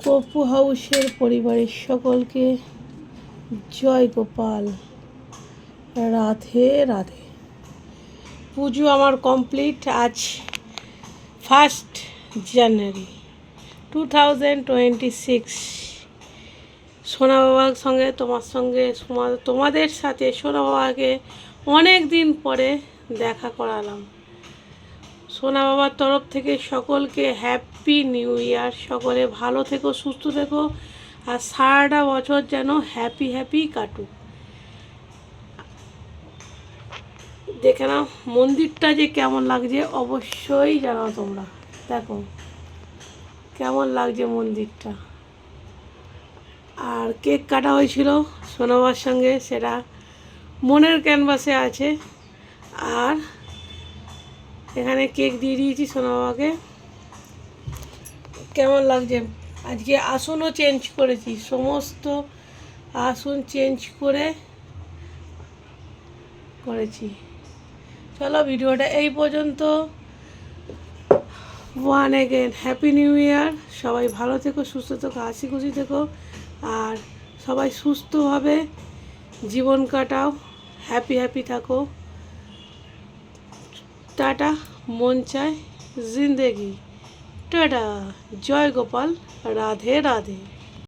কপু হাউসের পরিবারের সকলকে জয় গোপাল, রাধে রাধে। পুজো আমার কমপ্লিট। আজ 1 জানুয়ারি 2026। সোনা বাবার সঙ্গে তোমাদের সাথে সোনা বাবাকে অনেক দিন পরে দেখা করালাম। সোনা বাবার তরফ থেকে সকলকে হ্যাপি নিউ ইয়ার। সকলে ভালো থেকো, সুস্থ থেকো, আর সারাটা বছর যেন হ্যাপি কাটুক। দেখে নাও মন্দিরটা যে কেমন লাগছে, অবশ্যই জানাও তোমরা। দেখো কেমন লাগছে মন্দিরটা। আর কেক কাটা হয়েছিল সোনা বাবার সঙ্গে, সেটা মনের ক্যানভাসে আছে। আর এখানে কেক দিয়ে দিয়েছি সোনা বাবাকে। কেমন লাগছে? আজকে আসনও চেঞ্জ করেছি, সমস্ত আসন চেঞ্জ করেছি। চলো ভিডিওটা এই পর্যন্ত। One again happy new year. সবাই ভালো থেকো, সুস্থ থেকো, হাসি খুশি থেকো, আর সবাই সুস্থভাবে জীবন কাটাও, হ্যাপি থাকো। টাটা। মন চায় জিন্দেগি। টাটা। জয় গোপাল, রাধে রাধে।